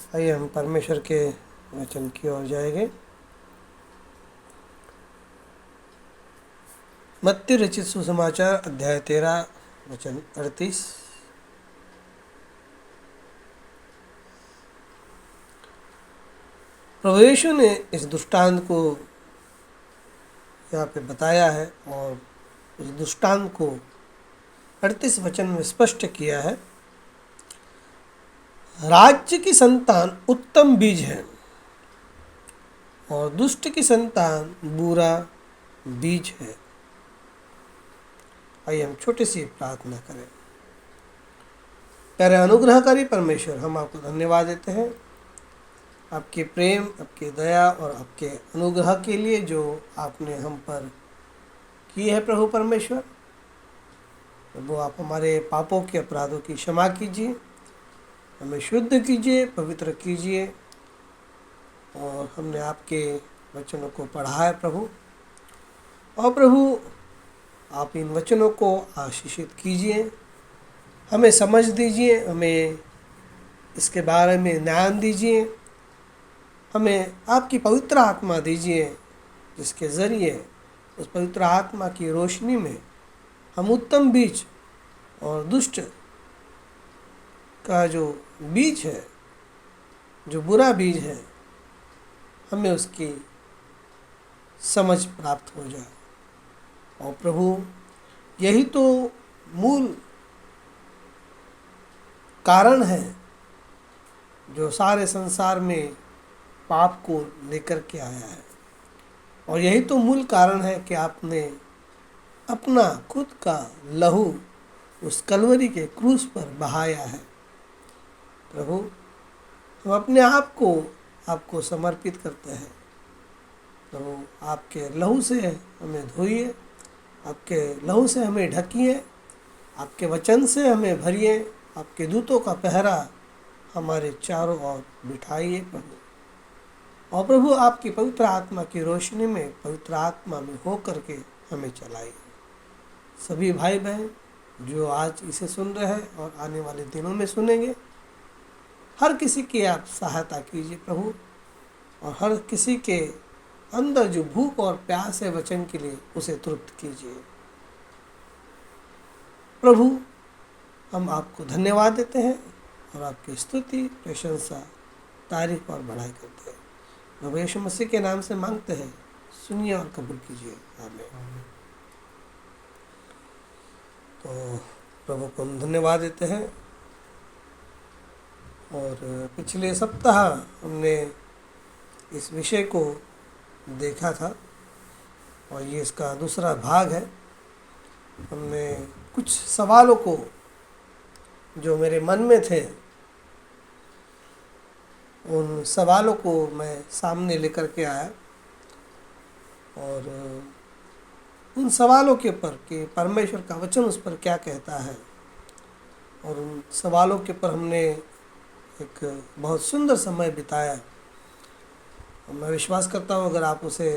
आइए हम परमेश्वर के वचन की ओर जाएंगे। मत्ती रचित सुसमाचार अध्याय 13 वचन 38। प्रभु यीशु ने इस दृष्टांत को यहाँ पे बताया है और इस दृष्टांत को 38 वचन में स्पष्ट किया है। राज्य की संतान उत्तम बीज है और दुष्ट की संतान बुरा बीज है। आइए हम छोटी सी प्रार्थना करें। प्यारे अनुग्रहकारी परमेश्वर, हम आपको धन्यवाद देते हैं आपके प्रेम, आपके दया और आपके अनुग्रह के लिए जो आपने हम पर की है। प्रभु परमेश्वर, प्रभु आप हमारे पापों के अपराधों की क्षमा कीजिए, हमें शुद्ध कीजिए, पवित्र कीजिए। और हमने आपके वचनों को पढ़ा है प्रभु, और प्रभु आप इन वचनों को आशीषित कीजिए, हमें समझ दीजिए, हमें इसके बारे में ज्ञान दीजिए, हमें आपकी पवित्र आत्मा दीजिए, जिसके ज़रिए उस पवित्र आत्मा की रोशनी में हम उत्तम बीज और दुष्ट का जो बीज है, जो बुरा बीज है, हमें उसकी समझ प्राप्त हो जाए। और प्रभु, यही तो मूल कारण है जो सारे संसार में पाप को लेकर के आया है, और यही तो मूल कारण है कि आपने अपना खुद का लहू उस कलवरी के क्रूस पर बहाया है। प्रभु, हम अपने आप को आपको समर्पित करते हैं। प्रभु, आपके लहू से हमें धोइए, आपके लहू से हमें ढकिए, आपके वचन से हमें भरिए, आपके दूतों का पहरा हमारे चारों ओर बिठाइए प्रभु। और प्रभु, आपकी पवित्र आत्मा की रोशनी में, पवित्र आत्मा में हो करके हमें चलाइए। सभी भाई बहन जो आज इसे सुन रहे हैं और आने वाले दिनों में सुनेंगे, हर किसी की आप सहायता कीजिए प्रभु, और हर किसी के अंदर जो भूख और प्यास है वचन के लिए, उसे तृप्त कीजिए। प्रभु, हम आपको धन्यवाद देते हैं और आपकी स्तुति, प्रशंसा, तारीफ और बढ़ाई करते हैं। प्रभु यीशु मसीह के नाम से मांगते हैं, सुनिए और कबूल कीजिए। आमीन। तो प्रभु को हम धन्यवाद देते हैं। और पिछले सप्ताह हमने इस विषय को देखा था और ये इसका दूसरा भाग है। हमने कुछ सवालों को जो मेरे मन में थे, उन सवालों को मैं सामने लेकर के आया और उन सवालों के ऊपर कि परमेश्वर का वचन उस पर क्या कहता है, और उन सवालों के ऊपर हमने एक बहुत सुंदर समय बिताया। और मैं विश्वास करता हूँ अगर आप उसे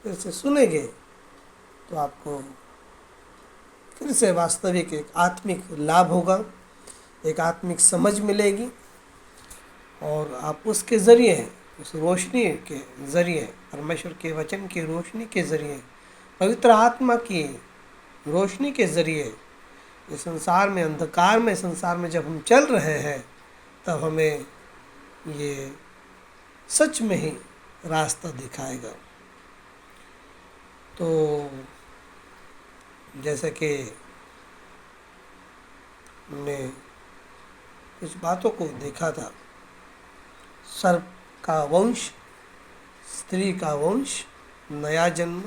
फिर से सुनेंगे तो आपको फिर से वास्तविक एक आत्मिक लाभ होगा, एक आत्मिक समझ मिलेगी, और आप उसके ज़रिए, उस रोशनी के ज़रिए, परमेश्वर के वचन की रोशनी के ज़रिए, पवित्र आत्मा की रोशनी के ज़रिए इस संसार में, अंधकार में संसार में जब हम चल रहे हैं, तब हमें ये सच में ही रास्ता दिखाएगा। तो जैसे कि हमने कुछ बातों को देखा था, सर्प का वंश, स्त्री का वंश, नया जन्म,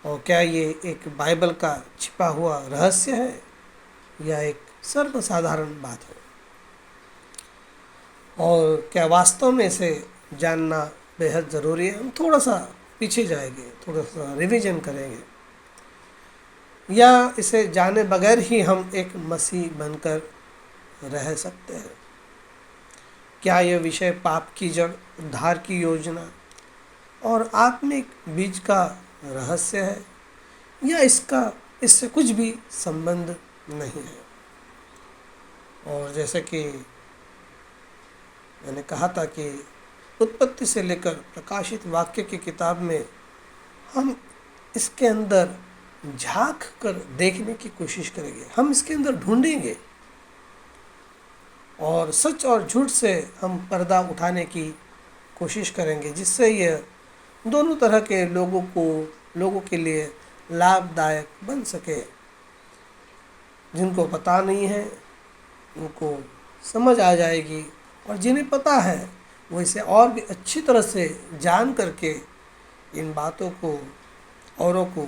और क्या ये एक बाइबल का छिपा हुआ रहस्य है या एक सर्वसाधारण बात है, और क्या वास्तव में इसे जानना बेहद ज़रूरी है। हम थोड़ा सा पीछे जाएंगे, थोड़ा सा रिवीजन करेंगे, या इसे जाने बगैर ही हम एक मसीह बनकर रह सकते हैं। क्या यह विषय पाप की जड़, उद्धार की योजना और आत्मिक बीज का रहस्य है, या इससे कुछ भी संबंध नहीं है। और जैसे कि मैंने कहा था कि उत्पत्ति से लेकर प्रकाशित वाक्य की किताब में हम इसके अंदर झांक कर देखने की कोशिश करेंगे, हम इसके अंदर ढूंढेंगे और सच और झूठ से हम पर्दा उठाने की कोशिश करेंगे, जिससे यह दोनों तरह के लोगों के लिए लाभदायक बन सके। जिनको पता नहीं है उनको समझ आ जाएगी, और जिन्हें पता है वो इसे और भी अच्छी तरह से जान करके इन बातों को औरों को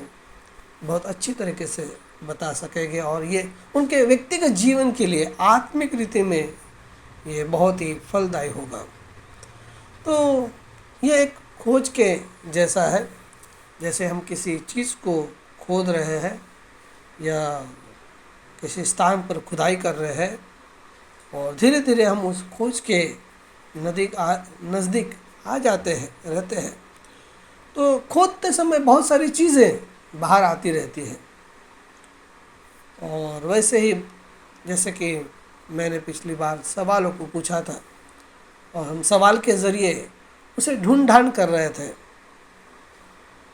बहुत अच्छी तरीके से बता सकेंगे, और ये उनके व्यक्तिगत जीवन के लिए आत्मिक रीति में ये बहुत ही फलदायी होगा। तो ये एक खोज के जैसा है, जैसे हम किसी चीज़ को खोद रहे हैं या किसी स्थान पर खुदाई कर रहे हैं, और धीरे धीरे हम उस खोज के नज़दीक आ जाते हैं रहते हैं, तो खोदते समय बहुत सारी चीज़ें बाहर आती रहती हैं। और वैसे ही जैसे कि मैंने पिछली बार सवालों को पूछा था और हम सवाल के ज़रिए उसे ढूंढ ढांड कर रहे थे,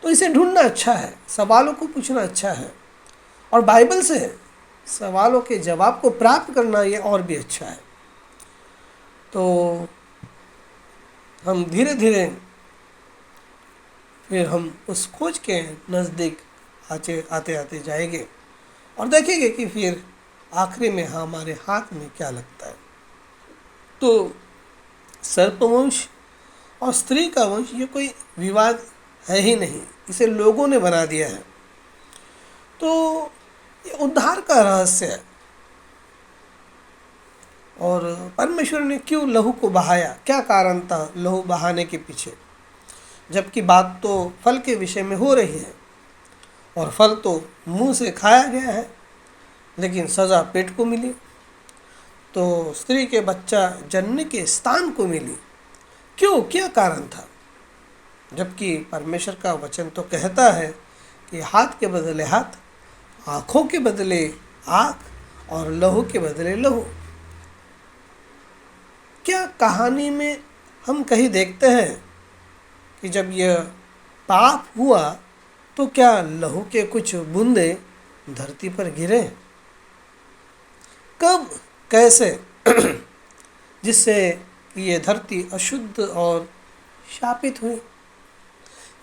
तो इसे ढूंढना अच्छा है, सवालों को पूछना अच्छा है, और बाइबल से सवालों के जवाब को प्राप्त करना ये और भी अच्छा है। तो हम धीरे धीरे फिर हम उस खोज के नज़दीक आते आते जाएंगे और देखेंगे कि फिर आखिरी में हमारे हाथ में क्या लगता है। तो सर्पवंश और स्त्री का वंश ये कोई विवाद है ही नहीं, इसे लोगों ने बना दिया है। तो ये उद्धार का रहस्य है, और परमेश्वर ने क्यों लहू को बहाया, क्या कारण था लहू बहाने के पीछे, जबकि बात तो फल के विषय में हो रही है, और फल तो मुंह से खाया गया है, लेकिन सज़ा पेट को मिली, तो स्त्री के बच्चा जनने के स्थान को मिली। क्यों, क्या कारण था, जबकि परमेश्वर का वचन तो कहता है कि हाथ के बदले हाथ, आँखों के बदले आँख और लहू के बदले लहू। क्या कहानी में हम कहीं देखते हैं कि जब यह पाप हुआ तो क्या लहू के कुछ बूंदे धरती पर गिरे? कब, कैसे जिससे कि ये धरती अशुद्ध और शापित हुई?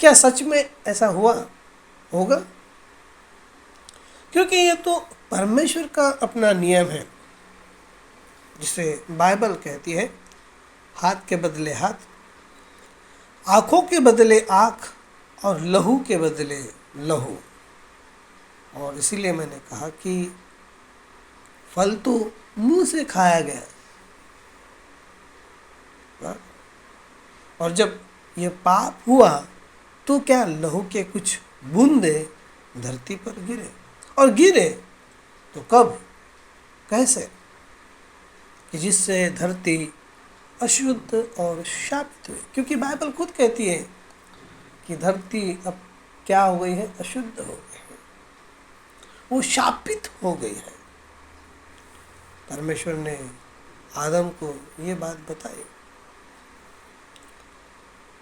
क्या सच में ऐसा हुआ होगा? क्योंकि ये तो परमेश्वर का अपना नियम है, जिसे बाइबल कहती है हाथ के बदले हाथ, आँखों के बदले आँख और लहू के बदले लहू। और इसीलिए मैंने कहा कि फल तो मुंह से खाया गया, और जब ये पाप हुआ तो क्या लहू के कुछ बूंदे धरती पर गिरे, और गिरे तो कब, कैसे, कि जिससे धरती अशुद्ध और शापित हुई। क्योंकि बाइबल खुद कहती है कि धरती अब क्या हो गई है, अशुद्ध हो गई है, वो शापित हो गई है। परमेश्वर ने आदम को ये बात बताई,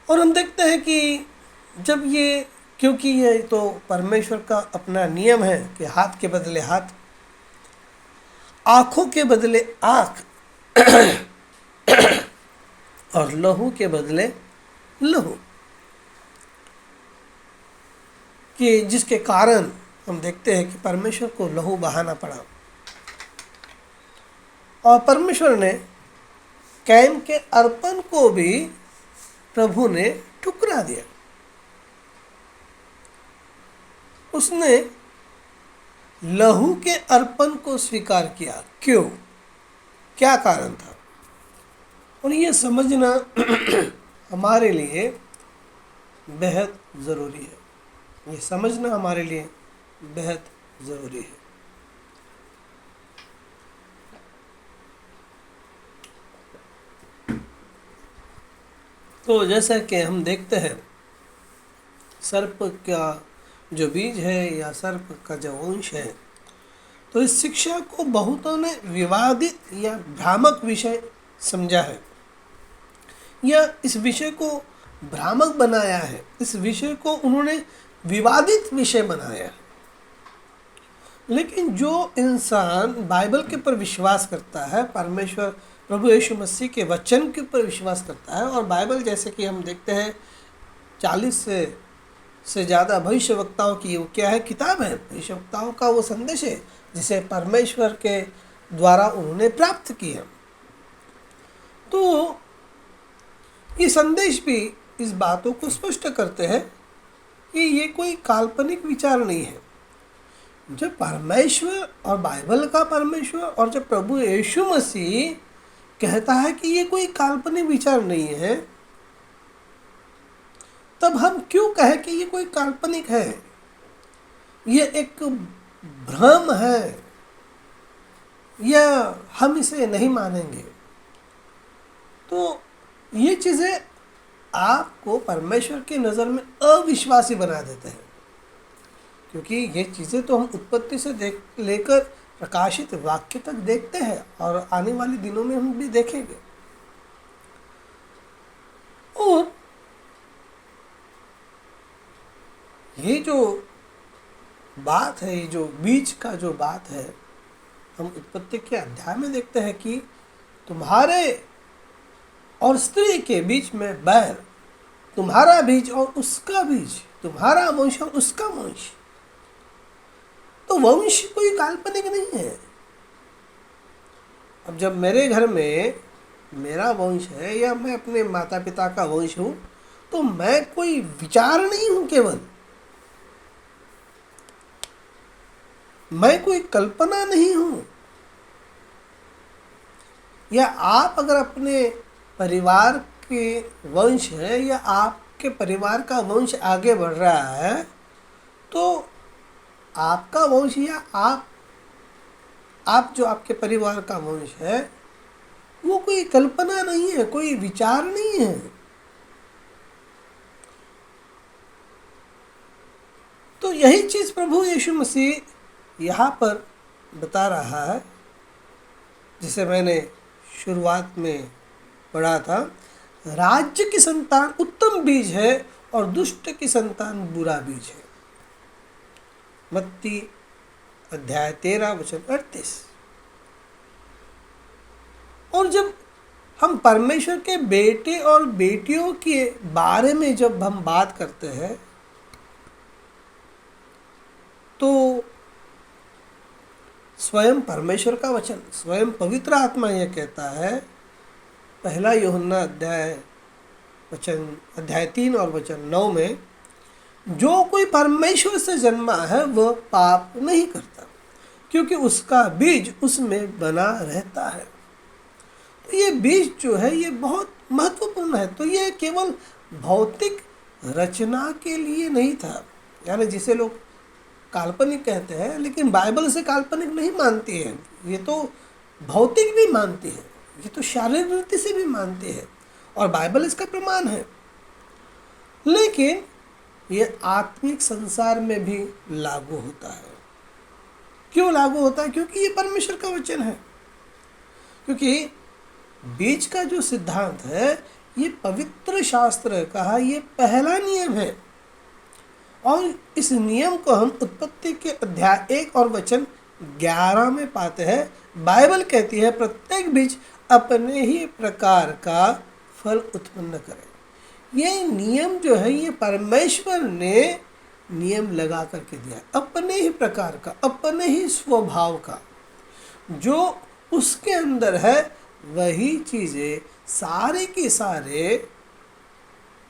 और हम देखते हैं कि जब ये, क्योंकि ये तो परमेश्वर का अपना नियम है कि हाथ के बदले हाथ, आँखों के बदले आँख और लहू के बदले लहू, कि जिसके कारण हम देखते हैं कि परमेश्वर को लहू बहाना पड़ा। और परमेश्वर ने कैन के अर्पण को भी प्रभु ने ठुकरा दिया। उसने लहू के अर्पण को स्वीकार किया। क्यों, क्या कारण था? और ये समझना हमारे लिए बेहद ज़रूरी है, ये समझना हमारे लिए बेहद ज़रूरी है। तो जैसा कि हम देखते हैं, सर्प का जो बीज है या सर्प का जो वंश है, तो इस शिक्षा को बहुतों ने विवादित या भ्रामक विषय समझा है। या इस विषय को भ्रामक बनाया है, इस विषय को उन्होंने विवादित विषय बनाया है। लेकिन जो इंसान बाइबल के ऊपर विश्वास करता है, परमेश्वर प्रभु यीशु मसीह के वचन के ऊपर विश्वास करता है, और बाइबल जैसे कि हम देखते हैं 40 से ज़्यादा भविष्यवक्ताओं की वो क्या है, किताब है, भविष्यवक्ताओं का वो संदेश है जिसे परमेश्वर के द्वारा उन्होंने प्राप्त किया। तो ये संदेश भी इस बातों को स्पष्ट करते हैं कि ये कोई काल्पनिक विचार नहीं है। जब परमेश्वर और बाइबल का परमेश्वर और जब प्रभु यीशु मसीह कहता है कि ये कोई काल्पनिक विचार नहीं है, तब हम क्यों कहें कि ये कोई काल्पनिक है, ये एक भ्रम है, या हम इसे नहीं मानेंगे। तो ये चीज़ें आपको परमेश्वर की नज़र में अविश्वासी बना देते हैं, क्योंकि ये चीज़ें तो हम उत्पत्ति से लेकर प्रकाशित वाक्य तक देखते हैं और आने वाले दिनों में हम भी देखेंगे। और ये जो बात है, ये जो बीज का जो बात है, हम उत्पत्ति के अध्याय में देखते हैं कि तुम्हारे और स्त्री के बीच में बैर, तुम्हारा बीज और उसका बीज, तुम्हारा वंश और उसका वंश। तो वंश कोई काल्पनिक नहीं है। अब जब मेरे घर में मेरा वंश है या मैं अपने माता पिता का वंश हूँ, तो मैं कोई विचार नहीं हूँ, केवल मैं कोई कल्पना नहीं हूँ। या आप अगर अपने परिवार के वंश है या आपके परिवार का वंश आगे बढ़ रहा है, तो आपका वंश या आप जो आपके परिवार का वंश है वो कोई कल्पना नहीं है, कोई विचार नहीं है। तो यही चीज़ प्रभु यीशु मसीह यहाँ पर बता रहा है, जिसे मैंने शुरुआत में पढ़ा था। राज्य की संतान उत्तम बीज है और दुष्ट की संतान बुरा बीज है। मत्ती अध्याय 13 वचन 38। और जब हम परमेश्वर के बेटे और बेटियों के बारे में जब हम बात करते हैं, तो स्वयं परमेश्वर का वचन, स्वयं पवित्र आत्मा यह कहता है, पहला यूहन्ना अध्याय 3 और वचन 9 में, जो कोई परमेश्वर से जन्मा है वह पाप नहीं करता, क्योंकि उसका बीज उसमें बना रहता है। तो ये बीज जो है ये बहुत महत्वपूर्ण है। तो ये केवल भौतिक रचना के लिए नहीं था, यानी जिसे लोग काल्पनिक कहते हैं, लेकिन बाइबल से काल्पनिक नहीं मानती है, ये तो भौतिक भी मानती है, ये तो शारीरिक रीति से भी मानती है, और बाइबल इसका प्रमाण है। लेकिन ये आत्मिक संसार में भी लागू होता है। क्यों लागू होता है? क्योंकि ये परमेश्वर का वचन है। क्योंकि बीज का जो सिद्धांत है ये पवित्र शास्त्र का ये पहला नियम है, और इस नियम को हम उत्पत्ति के अध्याय 1 और वचन 11 में पाते हैं। बाइबल कहती है प्रत्येक बीज अपने ही प्रकार का फल उत्पन्न करे। ये नियम जो है ये परमेश्वर ने नियम लगा करके दिया, अपने ही प्रकार का, अपने ही स्वभाव का। जो उसके अंदर है वही चीज़ें सारे के सारे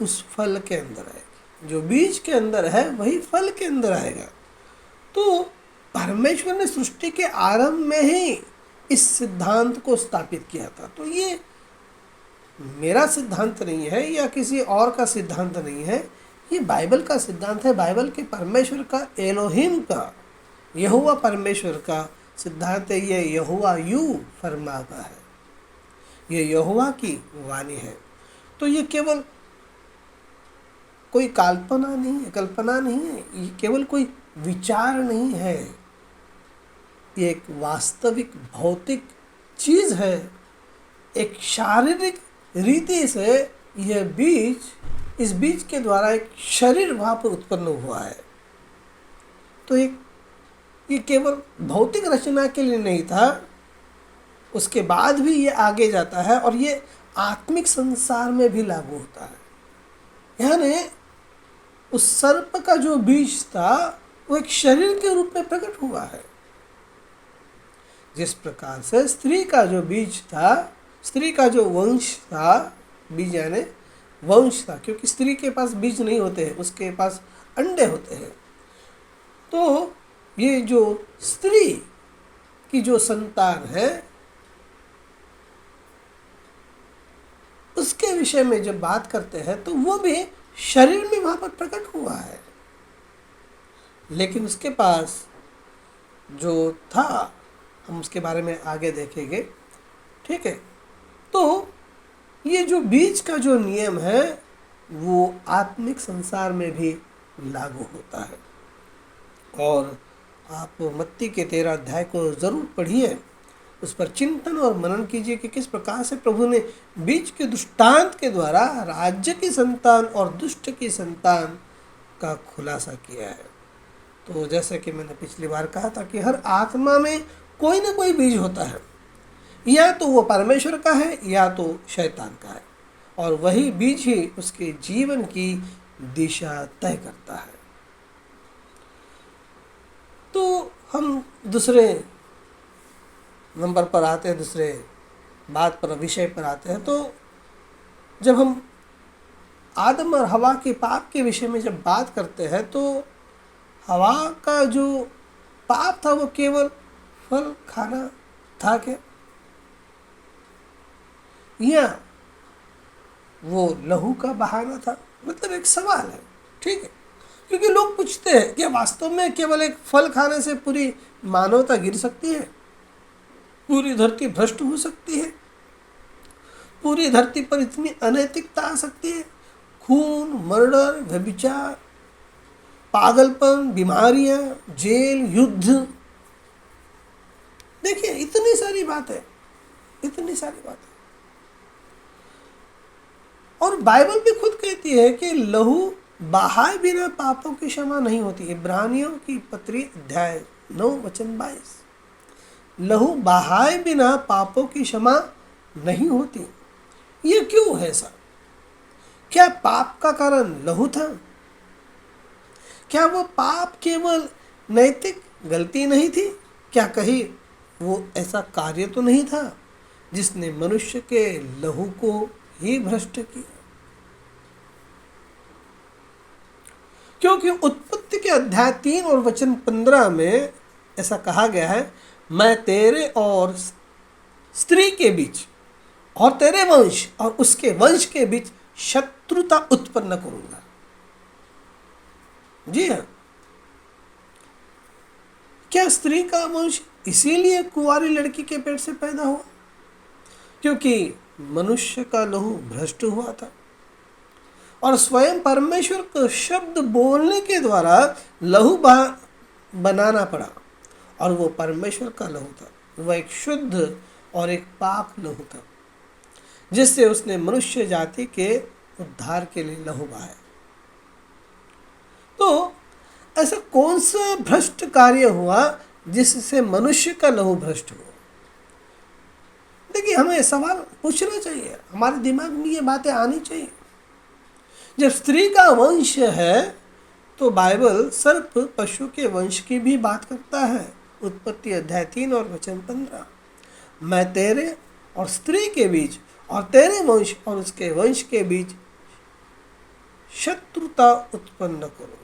उस फल के अंदर है। जो बीज के अंदर है वही फल के अंदर आएगा। तो परमेश्वर ने सृष्टि के आरंभ में ही इस सिद्धांत को स्थापित किया था। तो ये मेरा सिद्धांत नहीं है या किसी और का सिद्धांत नहीं है, ये बाइबल का सिद्धांत है। बाइबल के परमेश्वर का, एलोहिम का, यहोवा परमेश्वर का सिद्धांत है। ये यहोवा यूं फरमाता है, ये यहोवा की वाणी है। तो ये केवल कोई कल्पना नहीं है, ये केवल कोई विचार नहीं है, ये एक वास्तविक भौतिक चीज़ है। एक शारीरिक रीति से यह बीज, इस बीज के द्वारा एक शरीर वहाँ पर उत्पन्न हुआ है। तो ये केवल भौतिक रचना के लिए नहीं था, उसके बाद भी ये आगे जाता है और ये आत्मिक संसार में भी लागू होता है। यानी उस सर्प का जो बीज था वो एक शरीर के रूप में प्रकट हुआ है। जिस प्रकार से स्त्री का जो बीज था, स्त्री का जो वंश था, बीज यानी वंश था, क्योंकि स्त्री के पास बीज नहीं होते हैं, उसके पास अंडे होते हैं। तो ये जो स्त्री की जो संतान है, उसके विषय में जब बात करते हैं तो वो भी शरीर में वहां पर प्रकट हुआ है, लेकिन उसके पास जो था, हम उसके बारे में आगे देखेंगे। ठीक है, तो ये जो बीज का जो नियम है वो आत्मिक संसार में भी लागू होता है। और आप मत्ती के 13 अध्याय को ज़रूर पढ़िए, उस पर चिंतन और मनन कीजिए कि किस प्रकार से प्रभु ने बीज के दृष्टांत के द्वारा राज्य की संतान और दुष्ट की संतान का खुलासा किया है। तो जैसे कि मैंने पिछली बार कहा था कि हर आत्मा में कोई ना कोई बीज होता है, या तो वो परमेश्वर का है या तो शैतान का है, और वही बीज ही उसके जीवन की दिशा तय करता है। तो हम दूसरे नंबर पर आते हैं, दूसरे बात पर, विषय पर आते हैं। तो जब हम आदम और हवा के पाप के विषय में जब बात करते हैं तो हवा का जो पाप था वो केवल फल खाना था क्या, या वो लहू का बहाना था? मतलब एक सवाल है। ठीक है, क्योंकि लोग पूछते हैं कि वास्तव में केवल एक फल खाने से पूरी मानवता गिर सकती है, पूरी धरती भ्रष्ट हो सकती है, पूरी धरती पर इतनी अनैतिकता आ सकती है, खून, मर्डर, व्यभिचार, पागलपन, बीमारियां, जेल, युद्ध। देखिए इतनी सारी बातें, इतनी सारी बातें। और बाइबल भी खुद कहती है कि लहू बहाए बिना पापों की क्षमा नहीं होती। इब्रानियों की पत्री अध्याय 9 वचन 22, लहू बहाए बिना पापों की क्षमा नहीं होती। ये क्यों है ऐसा? क्या पाप का कारण लहू था? क्या वो पाप केवल नैतिक गलती नहीं थी? क्या कहीं वो ऐसा कार्य तो नहीं था जिसने मनुष्य के लहू को ही भ्रष्ट किया? क्योंकि उत्पत्ति के अध्याय 3 और वचन 15 में ऐसा कहा गया है, मैं तेरे और स्त्री के बीच और तेरे वंश और उसके वंश के बीच शत्रुता उत्पन्न करूंगा। जी हाँ, क्या स्त्री का वंश इसीलिए कुंवारी लड़की के पेट से पैदा हुआ? क्योंकि मनुष्य का लहू भ्रष्ट हुआ था और स्वयं परमेश्वर को शब्द बोलने के द्वारा लहू बनाना पड़ा, और वो परमेश्वर का लहू था। वह एक शुद्ध और एक पाक लहू था जिससे उसने मनुष्य जाति के उद्धार के लिए लहू बहाया। तो ऐसा कौन सा भ्रष्ट कार्य हुआ जिससे मनुष्य का लहू भ्रष्ट हुआ? देखिए हमें सवाल पूछना चाहिए, हमारे दिमाग में ये बातें आनी चाहिए। जब स्त्री का वंश है तो बाइबल सर्प पशु के वंश की भी बात करता है। उत्पत्ति अध्याय 3 और वचन 15, मैं तेरे और स्त्री के बीच और तेरे वंश और उसके वंश के बीच शत्रुता उत्पन्न करूंगा।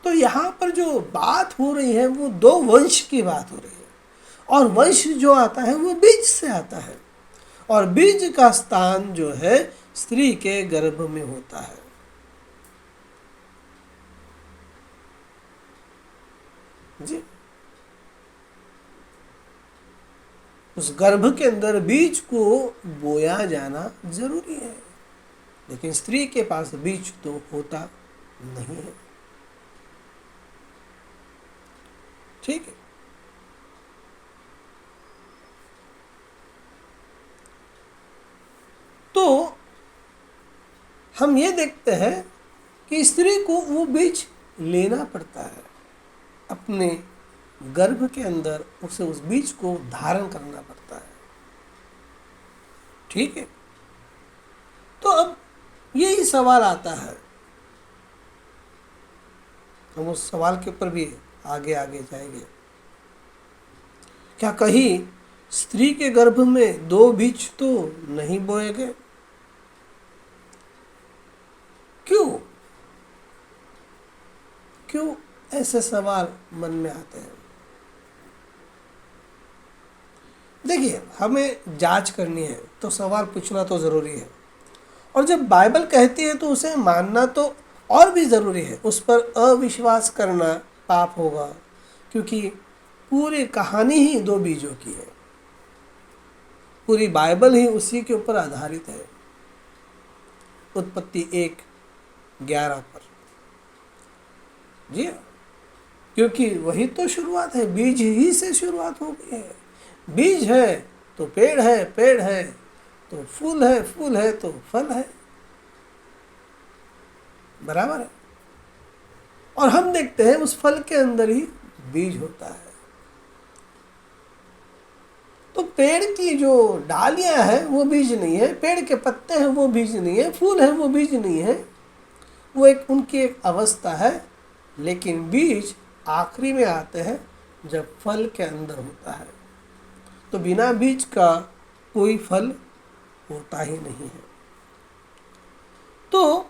तो यहाँ पर जो बात हो रही है वो दो वंश की बात हो रही है, और वंश जो आता है वो बीज से आता है, और बीज का स्थान जो है स्त्री के गर्भ में होता है। जी, उस गर्भ के अंदर बीज को बोया जाना जरूरी है, लेकिन स्त्री के पास बीज तो होता नहीं है। ठीक है, हम ये देखते हैं कि स्त्री को वो बीज लेना पड़ता है, अपने गर्भ के अंदर उसे उस बीज को धारण करना पड़ता है। ठीक है, तो अब यही सवाल आता है, हम उस सवाल के ऊपर भी आगे आगे जाएंगे। क्या कहीं स्त्री के गर्भ में दो बीज तो नहीं बोए गए? क्यों क्यों ऐसे सवाल मन में आते हैं? देखिए, हमें जांच करनी है तो सवाल पूछना तो ज़रूरी है, और जब बाइबल कहती है तो उसे मानना तो और भी ज़रूरी है। उस पर अविश्वास करना पाप होगा, क्योंकि पूरी कहानी ही दो बीजों की है, पूरी बाइबल ही उसी के ऊपर आधारित है, उत्पत्ति 1:11 पर। जी हाँ, क्योंकि वही तो शुरुआत है, बीज ही से शुरुआत हो गई है। बीज है तो पेड़ है, पेड़ है तो फूल है, फूल है तो फल है, बराबर है। और हम देखते हैं उस फल के अंदर ही बीज होता है। तो पेड़ की जो डालियां हैं वो बीज नहीं है, पेड़ के पत्ते हैं वो बीज नहीं है, फूल है वो बीज नहीं है, वो एक उनकी एक अवस्था है। लेकिन बीज आखिरी में आते हैं जब फल के अंदर होता है। तो बिना बीज का कोई फल होता ही नहीं है। तो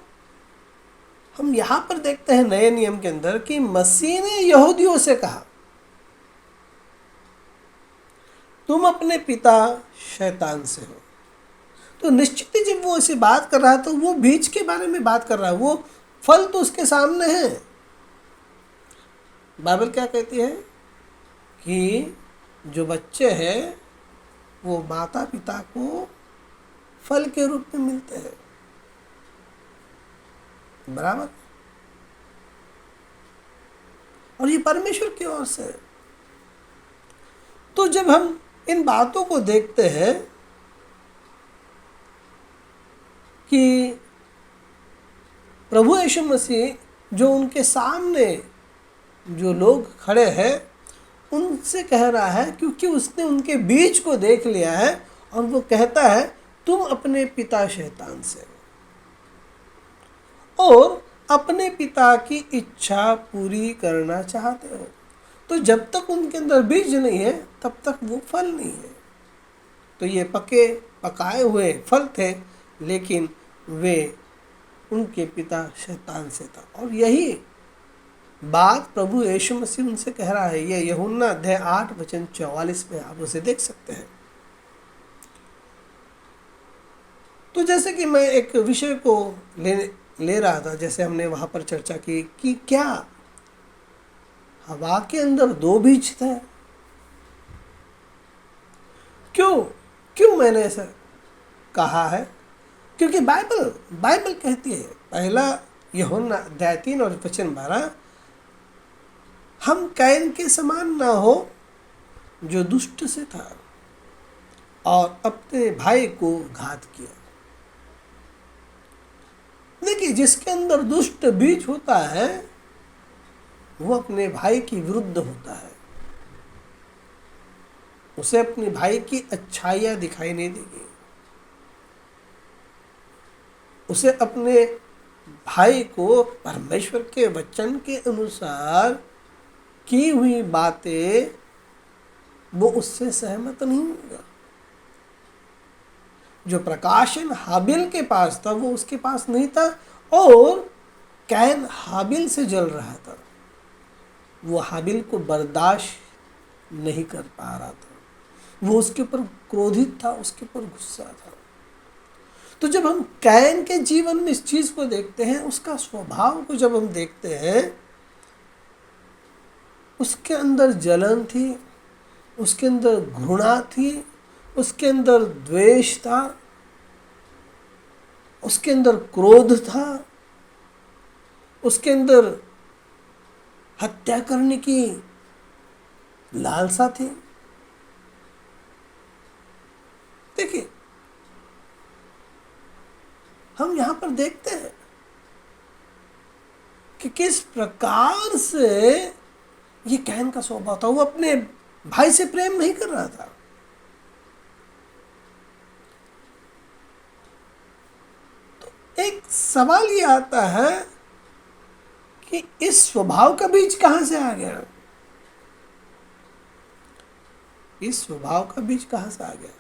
हम यहाँ पर देखते हैं नए नियम के अंदर कि मसीह ने यहूदियों से कहा, तुम अपने पिता शैतान से हो। तो निश्चित ही जब वो ऐसी बात कर रहा है तो वो बीज के बारे में बात कर रहा है, वो फल तो उसके सामने है। बाइबल क्या कहती है कि जो बच्चे हैं वो माता पिता को फल के रूप में मिलते हैं, बराबर। और ये परमेश्वर की ओर से। तो जब हम इन बातों को देखते हैं कि प्रभु यीशु मसीह जो उनके सामने जो लोग खड़े हैं उनसे कह रहा है, क्योंकि उसने उनके बीज को देख लिया है, और वो कहता है तुम अपने पिता शैतान से और अपने पिता की इच्छा पूरी करना चाहते हो। तो जब तक उनके अंदर बीज नहीं है तब तक वो फल नहीं है। तो ये पकाए हुए फल थे, लेकिन वे उनके पिता शैतान से था। और यही बात प्रभु यीशु मसीह उनसे कह रहा है। ये यूहन्ना अध्याय 8:44 में आप उसे देख सकते हैं। तो जैसे कि मैं एक विषय को ले रहा था, जैसे हमने वहाँ पर चर्चा की कि क्या हवा के अंदर दो बीज थे? क्यों मैंने ऐसा कहा है? क्योंकि बाइबल कहती है, पहला यूहन्ना अध्याय 3:12, हम कैन के समान ना हो जो दुष्ट से था और अपने भाई को घात किया। देखिए, जिसके अंदर दुष्ट बीज होता है वो अपने भाई के विरुद्ध होता है, उसे अपने भाई की अच्छाइयाँ दिखाई नहीं देगी, उसे अपने भाई को परमेश्वर के वचन के अनुसार की हुई बातें वो उससे सहमत नहीं होगा। जो प्रकाशन हाबिल के पास था वो उसके पास नहीं था, और कैन हाबिल से जल रहा था, वो हाबिल को बर्दाश्त नहीं कर पा रहा था, वो उसके ऊपर क्रोधित था, उसके ऊपर गुस्सा था। तो जब हम कैन के जीवन में इस चीज़ को देखते हैं, उसका स्वभाव को जब हम देखते हैं, उसके अंदर जलन थी, उसके अंदर घृणा थी, उसके अंदर द्वेष था, उसके अंदर क्रोध था, उसके अंदर हत्या करने की लालसा थी। देखिए, हम यहाँ पर देखते हैं कि किस प्रकार से ये कैन का स्वभाव था। वो अपने भाई से प्रेम नहीं कर रहा था। तो एक सवाल ये आता है कि इस स्वभाव का बीज कहां से आ गया? इस स्वभाव का बीज कहां से आ गया?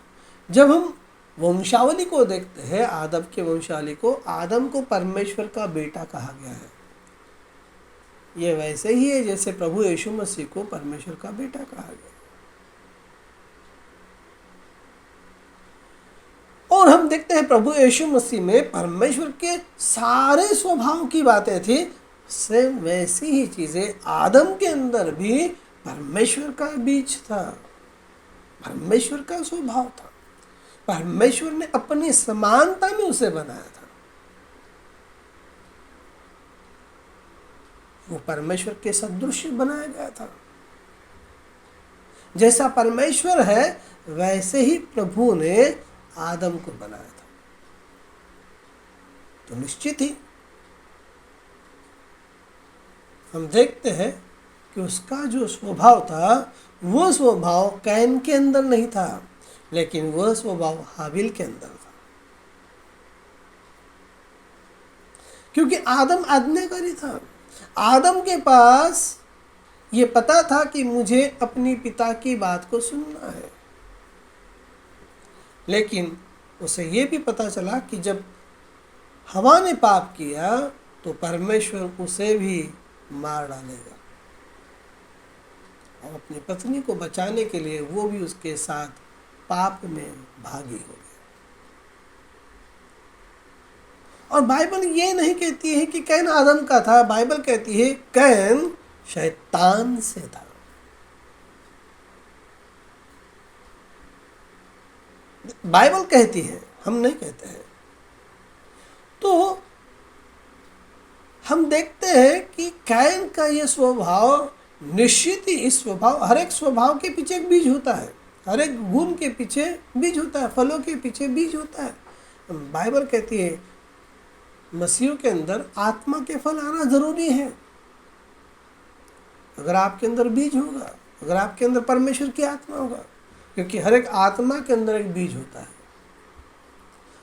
जब हम वंशावली को देखते हैं, आदम के वंशावली को, आदम को परमेश्वर का बेटा कहा गया है। ये वैसे ही है जैसे प्रभु यीशु मसीह को परमेश्वर का बेटा कहा गया। और हम देखते हैं प्रभु यीशु मसीह में परमेश्वर के सारे स्वभाव की बातें थी। सेम वैसी ही चीजें आदम के अंदर भी परमेश्वर का बीज था, परमेश्वर का स्वभाव था। परमेश्वर ने अपनी समानता में उसे बनाया था। वो परमेश्वर के सदृश बनाया गया था। जैसा परमेश्वर है वैसे ही प्रभु ने आदम को बनाया था। तो निश्चित ही हम देखते हैं कि उसका जो स्वभाव था वो स्वभाव कैन के अंदर नहीं था, लेकिन वह स्वभाव हाबिल के अंदर था। क्योंकि आदम आज्ञाकारी था। आदम के पास ये पता था कि मुझे अपनी पिता की बात को सुनना है, लेकिन उसे ये भी पता चला कि जब हवा ने पाप किया तो परमेश्वर उसे भी मार डालेगा, और अपनी पत्नी को बचाने के लिए वो भी उसके साथ पाप में भागी हो गया। और बाइबल ये नहीं कहती है कि कैन आदम का था, बाइबल कहती है कैन शैतान से था। बाइबल कहती है, हम नहीं कहते हैं। तो हम देखते हैं कि कैन का ये स्वभाव, निश्चित ही इस स्वभाव, हर एक स्वभाव के पीछे एक बीज होता है, हर एक गुण के पीछे बीज होता है, फलों के पीछे बीज होता है। बाइबल कहती है मसीह के अंदर आत्मा के फल आना जरूरी है। अगर आपके अंदर बीज होगा, अगर आपके अंदर परमेश्वर की आत्मा होगा, क्योंकि हर एक आत्मा के अंदर एक बीज होता है।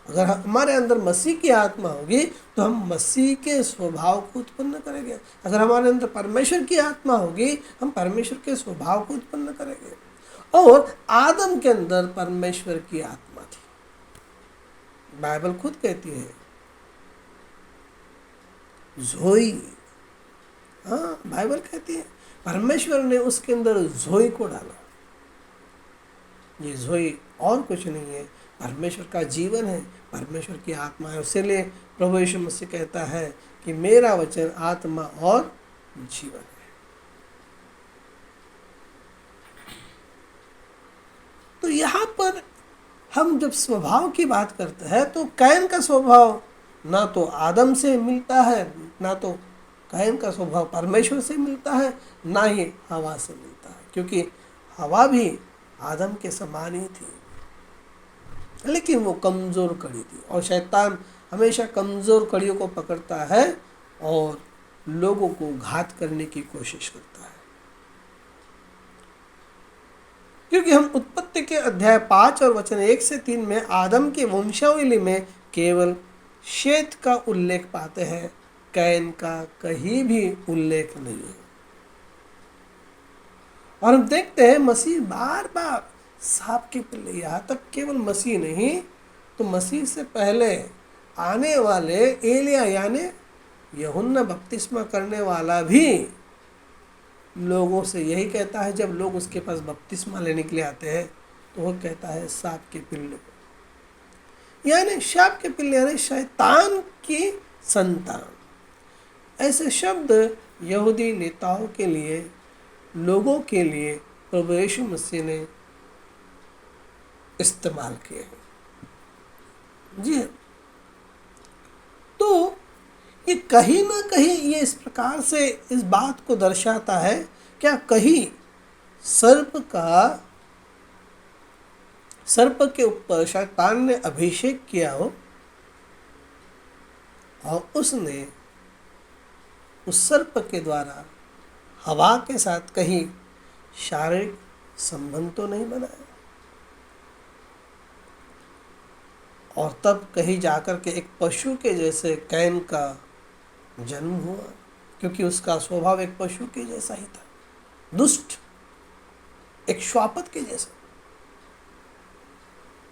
अगर हमारे अंदर मसीह की आत्मा होगी तो हम मसीह के स्वभाव को उत्पन्न करेंगे। अगर हमारे अंदर परमेश्वर की आत्मा होगी हम परमेश्वर के स्वभाव को उत्पन्न करेंगे। और आदम के अंदर परमेश्वर की आत्मा थी। बाइबल खुद कहती है जोई, हाँ बाइबल कहती है परमेश्वर ने उसके अंदर जोई को डाला। ये जोई और कुछ नहीं है, परमेश्वर का जीवन है, परमेश्वर की आत्मा है। इसीलिए प्रभु यीशु मसीह कहता है कि मेरा वचन आत्मा और जीवन है। तो यहाँ पर हम जब स्वभाव की बात करते हैं तो कैन का स्वभाव ना तो आदम से मिलता है, ना तो कैन का स्वभाव परमेश्वर से मिलता है, ना ही हवा से मिलता है, क्योंकि हवा भी आदम के समान ही थी, लेकिन वो कमज़ोर कड़ी थी। और शैतान हमेशा कमज़ोर कड़ियों को पकड़ता है और लोगों को घात करने की कोशिश करता है। क्योंकि हम उत्पत्ति के अध्याय 5 और वचन 1 से 3 में आदम के वंशावली में केवल शेत का उल्लेख पाते हैं, कैन का कहीं भी उल्लेख नहीं है। और हम देखते हैं मसीह बार बार सांप के पिल्ले, यहाँ तक केवल मसीह नहीं तो मसीह से पहले आने वाले एलिया यानी यूहन्ना बपतिस्मा करने वाला भी लोगों से यही कहता है। जब लोग उसके पास बपतिस्मा लेने के लिए आते हैं तो वो कहता है सांप के पिल्ले, यानी सांप के पिल्ले यानी शैतान की संतान। ऐसे शब्द यहूदी नेताओं के लिए, लोगों के लिए प्रभु यीशु मसीह ने इस्तेमाल किए हैं। जी तो ये कहीं ना कहीं ये इस प्रकार से इस बात को दर्शाता है, क्या कहीं सर्प के ऊपर शैतान ने अभिषेक किया हो, और उसने उस सर्प के द्वारा हवा के साथ कहीं शारीरिक संबंध तो नहीं बनाया, और तब कहीं जाकर के एक पशु के जैसे कैन का जन्म हुआ, क्योंकि उसका स्वभाव एक पशु के जैसा ही था, दुष्ट, एक श्वापद के जैसा।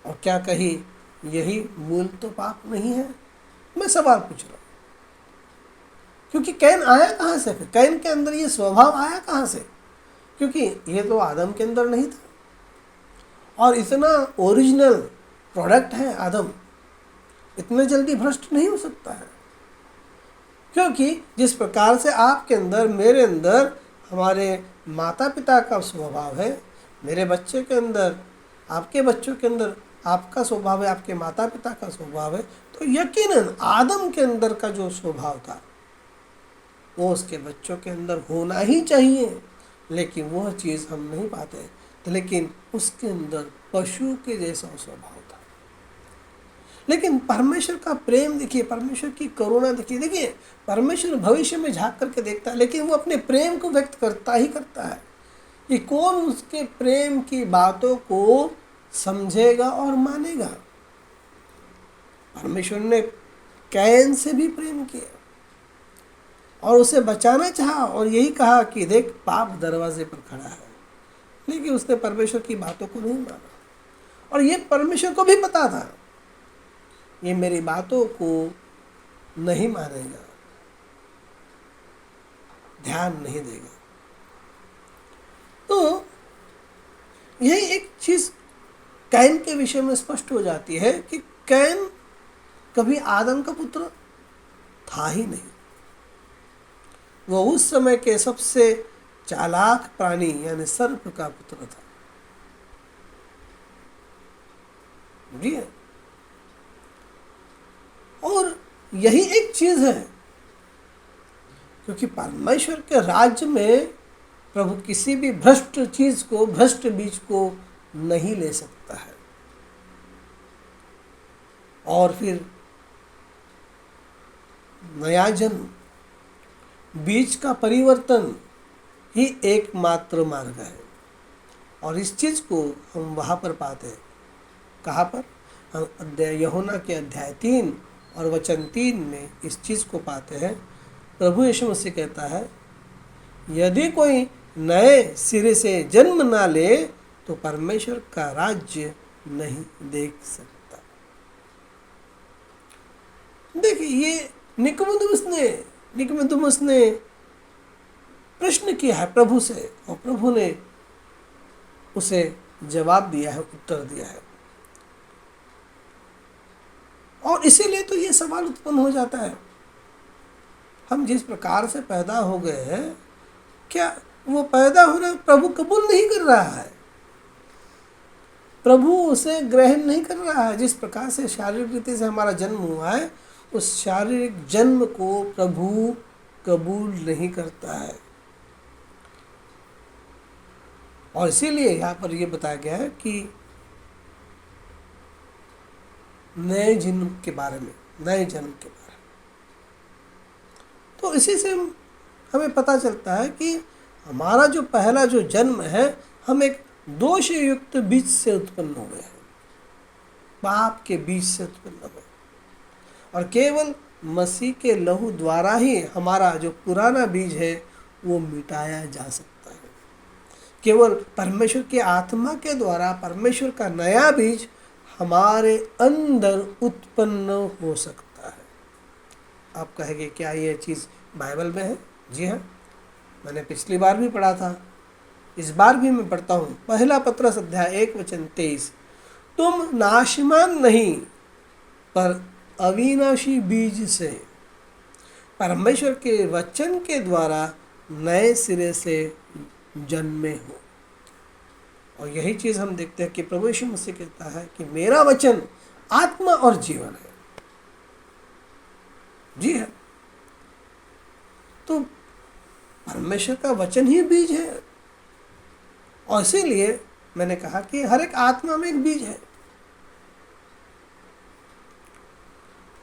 और क्या कही यही मूल तो पाप नहीं है? मैं सवाल पूछ रहा हूं, क्योंकि कैन आया कहां से? फिर कैन के अंदर ये स्वभाव आया कहां से? क्योंकि ये तो आदम के अंदर नहीं था, और इतना ओरिजिनल प्रोडक्ट है आदम, इतने जल्दी भ्रष्ट नहीं हो सकता है। क्योंकि जिस प्रकार से आपके अंदर, मेरे अंदर, हमारे माता पिता का स्वभाव है, मेरे बच्चे के अंदर, आपके बच्चों के अंदर आपका स्वभाव है, आपके माता पिता का स्वभाव है, तो यकीनन आदम के अंदर का जो स्वभाव था वो उसके बच्चों के अंदर होना ही चाहिए, लेकिन वह चीज़ हम नहीं पाते। तो लेकिन उसके अंदर पशु के जैसा स्वभाव था। लेकिन परमेश्वर का प्रेम देखिए, परमेश्वर की करुणा देखिए। देखिए, परमेश्वर भविष्य में झांक करके देखता है, लेकिन वो अपने प्रेम को व्यक्त करता ही करता है कि कौन उसके प्रेम की बातों को समझेगा और मानेगा। परमेश्वर ने कैन से भी प्रेम किया और उसे बचाना चाहा, और यही कहा कि देख पाप दरवाजे पर खड़ा है, लेकिन उसने परमेश्वर की बातों को नहीं माना। और ये परमेश्वर को भी पता था, ये मेरी बातों को नहीं मानेगा, ध्यान नहीं देगा। तो यही एक चीज कैन के विषय में स्पष्ट हो जाती है कि कैन कभी आदम का पुत्र था ही नहीं। वो उस समय के सबसे चालाक प्राणी यानी सर्प का पुत्र था। जी है। और यही एक चीज है, क्योंकि परमेश्वर के राज्य में प्रभु किसी भी भ्रष्ट चीज को, भ्रष्ट बीज को नहीं ले सकता है। और फिर नया जन्म, बीज का परिवर्तन ही एकमात्र मार्ग है। और इस चीज को हम वहां पर पाते हैं। कहाँ पर? हम यूहन्ना के अध्याय 3 और वचन 3 में इस चीज को पाते हैं। प्रभु यीशु मसीह कहता है, यदि कोई नए सिरे से जन्म ना ले तो परमेश्वर का राज्य नहीं देख सकता। देखिए, ये निकोदेमुस ने प्रश्न किया है प्रभु से, और प्रभु ने उसे जवाब दिया है, उत्तर दिया है। और इसीलिए तो ये सवाल उत्पन्न हो जाता है, हम जिस प्रकार से पैदा हो गए हैं, क्या वो पैदा होना प्रभु कबूल नहीं कर रहा है? प्रभु उसे ग्रहण नहीं कर रहा है। जिस प्रकार से शारीरिक रीति से हमारा जन्म हुआ है, उस शारीरिक जन्म को प्रभु कबूल नहीं करता है। और इसीलिए यहाँ पर यह बताया गया है कि नए जन्म के बारे में, नए जन्म के बारे में। तो इसी से हमें पता चलता है कि हमारा जो पहला जो जन्म है, हम एक दोष युक्त बीज से उत्पन्न हो गए हैं, पाप के बीज से उत्पन्न हो गए। और केवल मसीह के लहू द्वारा ही हमारा जो पुराना बीज है वो मिटाया जा सकता है। केवल परमेश्वर के आत्मा के द्वारा परमेश्वर का नया बीज हमारे अंदर उत्पन्न हो सकता है। आप कहेंगे क्या ये चीज़ बाइबल में है? जी हाँ, मैंने पिछली बार भी पढ़ा था, इस बार भी मैं पढ़ता हूँ। पहला पत्रस अध्याय 1 वचन 23, तुम नाशमान नहीं पर अविनाशी बीज से परमेश्वर के वचन के द्वारा नए सिरे से जन्मे हो। और यही चीज़ हम देखते हैं कि प्रभु यीशु मसीह कहता है कि मेरा वचन आत्मा और जीवन है। जी है, तो परमेश्वर का वचन ही बीज है। और इसीलिए मैंने कहा कि हर एक आत्मा में एक बीज है।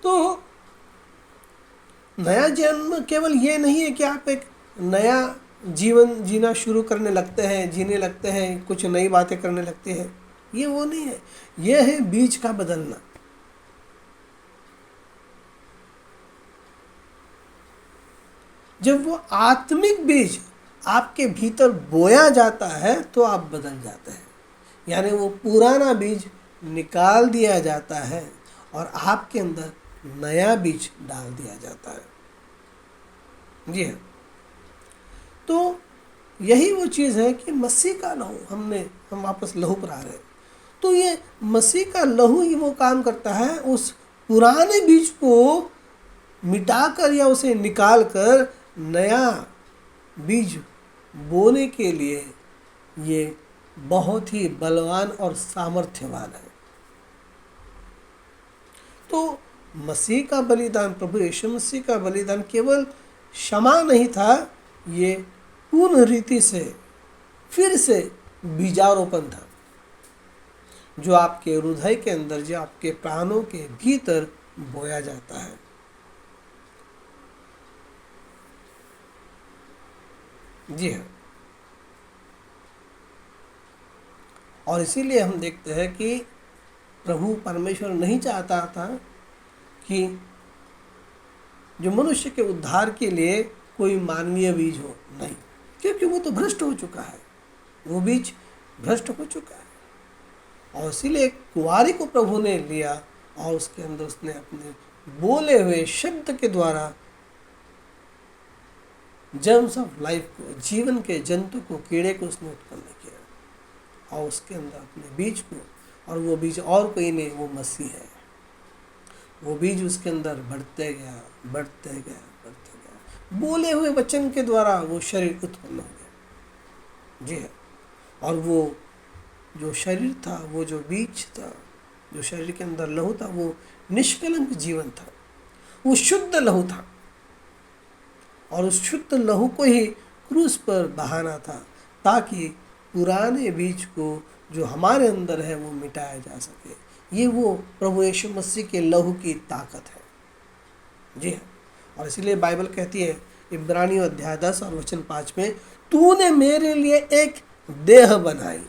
तो नया जन्म केवल ये नहीं है कि आप एक नया जीवन जीना शुरू करने लगते हैं, जीने लगते हैं, कुछ नई बातें करने लगते हैं, ये वो नहीं है। ये है बीज का बदलना। जब वो आत्मिक बीज आपके भीतर बोया जाता है तो आप बदल जाते हैं, यानी वो पुराना बीज निकाल दिया जाता है और आपके अंदर नया बीज डाल दिया जाता है। जी हाँ, तो यही वो चीज़ है कि मसीह का लहू, हम वापस लहू पर आ रहे हैं, तो ये मसीह का लहू ही वो काम करता है, उस पुराने बीज को मिटाकर या उसे निकालकर नया बीज बोने के लिए ये बहुत ही बलवान और सामर्थ्यवान है। तो मसीह का बलिदान, प्रभु यीशु मसीह का बलिदान केवल क्षमा नहीं था, ये पूर्ण रीति से फिर से बीजारोपण था, जो आपके हृदय के अंदर, जो आपके प्राणों के भीतर बोया जाता है। जी हाँ, और इसीलिए हम देखते हैं कि प्रभु परमेश्वर नहीं चाहता था कि जो मनुष्य के उद्धार के लिए कोई मानवीय बीज हो, नहीं, क्योंकि वो तो भ्रष्ट हो चुका है, वो बीज भ्रष्ट हो चुका है। और इसीलिए कुंवारी को प्रभु ने लिया और उसके अंदर उसने अपने बोले हुए शब्द के द्वारा जर्म्स ऑफ लाइफ को, जीवन के जंतु को, कीड़े को उसने उत्पन्न किया और उसके अंदर अपने बीज को, और वो बीज और कोई नहीं, वो मसीह है। वो बीज उसके अंदर बढ़ते गया, बढ़ते गया, बढ़ते गया, बोले हुए वचन के द्वारा वो शरीर उत्पन्न हो गया। जी है, और वो जो शरीर था, वो जो बीज था, जो शरीर के अंदर लहू था, वो निष्कलंक जीवन था, वो शुद्ध लहू था, और उस शुद्ध लहू को ही क्रूस पर बहाना था, ताकि पुराने बीज को जो हमारे अंदर है वो मिटाया जा सके। ये वो प्रभु यीशु मसीह के लहू की ताकत है। जी हाँ, और इसलिए बाइबल कहती है इब्रानियों अध्याय 10 और वचन 5 में, तूने मेरे लिए एक देह बनाई।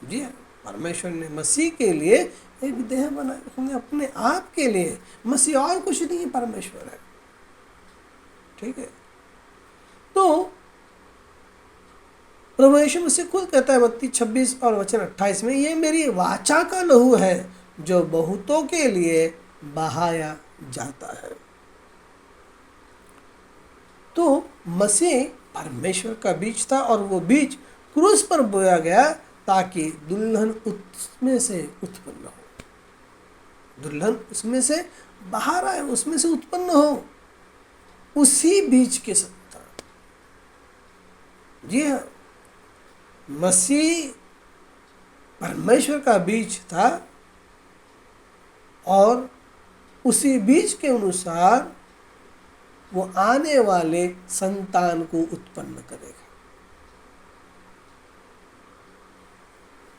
जी हाँ, परमेश्वर ने मसीह के लिए एक देह बनाई, उसने अपने आप के लिए। मसीह और कुछ नहीं, परमेश्वर है। ठीक है, तो प्रभु यीशु मसीह खुद कहता है मत्ती 26 और वचन 28 में, ये मेरी वाचा का लहू है जो बहुतों के लिए बहाया जाता है। तो मसीह परमेश्वर का बीज था और वो बीज क्रूस पर बोया गया ताकि दुल्हन उसमें से उत्पन्न हो, दुल्हन उसमें से बाहर आए, उसमें से उत्पन्न हो, उसी बीज के संतान। जी हाँ, मसीह परमेश्वर का बीज था और उसी बीज के अनुसार वो आने वाले संतान को उत्पन्न करेगा।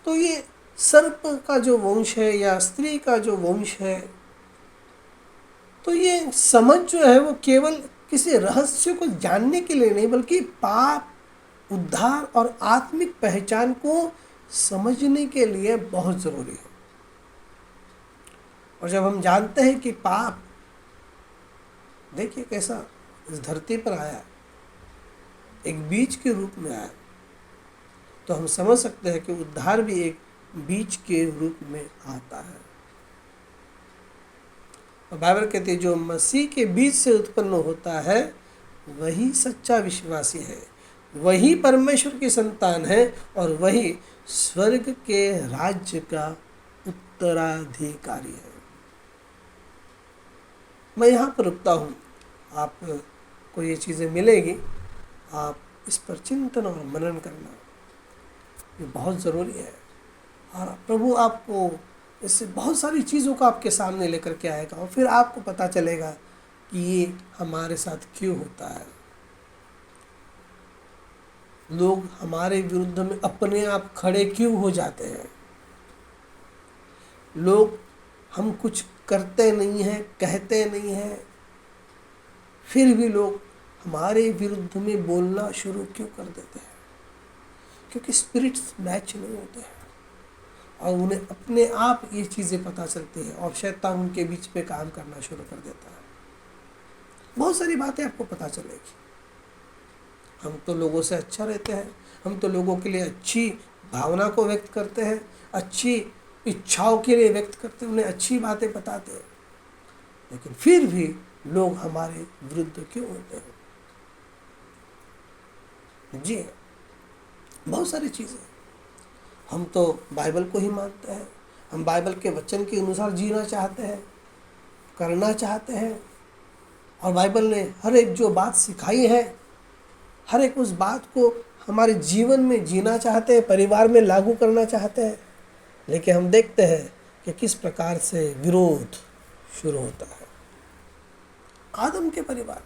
तो ये सर्प का जो वंश है या स्त्री का जो वंश है, तो ये समझ जो है वो केवल किसी रहस्य को जानने के लिए नहीं, बल्कि पाप, उद्धार और आत्मिक पहचान को समझने के लिए बहुत ज़रूरी है। और जब हम जानते हैं कि पाप, देखिए कैसा इस धरती पर आया, एक बीज के रूप में आया, तो हम समझ सकते हैं कि उद्धार भी एक बीज के रूप में आता है। और बाइबल कहती है जो मसीह के बीज से उत्पन्न होता है वही सच्चा विश्वासी है, वही परमेश्वर की संतान है और वही स्वर्ग के राज्य का उत्तराधिकारी है। मैं यहाँ पर रुकता हूँ, आपको ये चीज़ें मिलेगी, आप इस पर चिंतन और मनन करना, ये बहुत ज़रूरी है। और प्रभु आपको इससे बहुत सारी चीज़ों को आपके सामने लेकर के आएगा और फिर आपको पता चलेगा कि ये हमारे साथ क्यों होता है। लोग हमारे विरुद्ध में अपने आप खड़े क्यों हो जाते हैं। लोग हम कुछ करते नहीं हैं, कहते नहीं हैं, फिर भी लोग हमारे विरुद्ध में बोलना शुरू क्यों कर देते हैं? क्योंकि स्पिरिट्स मैच नहीं होते हैं और उन्हें अपने आप ये चीज़ें पता चलती हैं और शैतान उनके बीच में काम करना शुरू कर देता है। बहुत सारी बातें आपको पता चलेगी। हम तो लोगों से अच्छा रहते हैं, हम तो लोगों के लिए अच्छी भावना को व्यक्त करते हैं, अच्छी इच्छाओं के लिए व्यक्त करते हैं, उन्हें अच्छी बातें बताते हैं, लेकिन फिर भी लोग हमारे विरुद्ध क्यों होते हैं? जी, बहुत सारी चीज़ें। हम तो बाइबल को ही मानते हैं, हम बाइबल के वचन के अनुसार जीना चाहते हैं, करना चाहते हैं, और बाइबल ने हर एक जो बात सिखाई है, हर एक उस बात को हमारे जीवन में जीना चाहते हैं, परिवार में लागू करना चाहते हैं। लेकिन हम देखते हैं कि किस प्रकार से विरोध शुरू होता है। आदम के परिवार,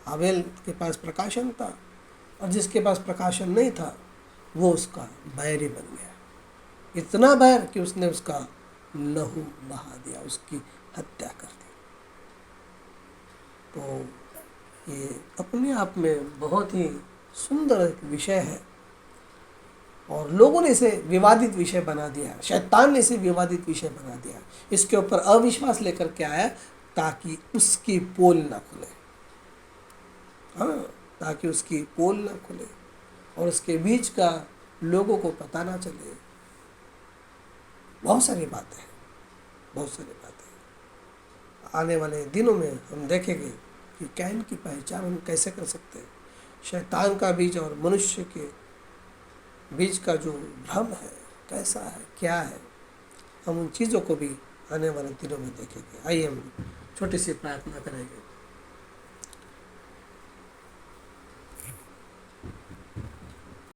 हाबेल के पास प्रकाशन था और जिसके पास प्रकाशन नहीं था वो उसका बैरी बन गया। इतना बैर कि उसने उसका लहू बहा दिया, उसकी हत्या कर दी। तो ये अपने आप में बहुत ही सुंदर एक विषय है और लोगों ने इसे विवादित विषय बना दिया है। शैतान ने इसे विवादित विषय बना दिया। इसके ऊपर अविश्वास लेकर के आया ताकि उसकी पोल ना खुले। हाँ, ताकि उसकी पोल ना खुले और उसके बीच का लोगों को पता ना चले। बहुत सारी बातें हैं, बहुत सारी बातें। आने वाले दिनों में हम देखेंगे कि कैन की पहचान हम कैसे कर सकते हैं। शैतान का बीज और मनुष्य के बीच का जो भ्रम है कैसा है, क्या है, हम उन चीज़ों को भी आने वाले दिनों में देखेंगे। आइए हम छोटी सी प्रार्थना करेंगे।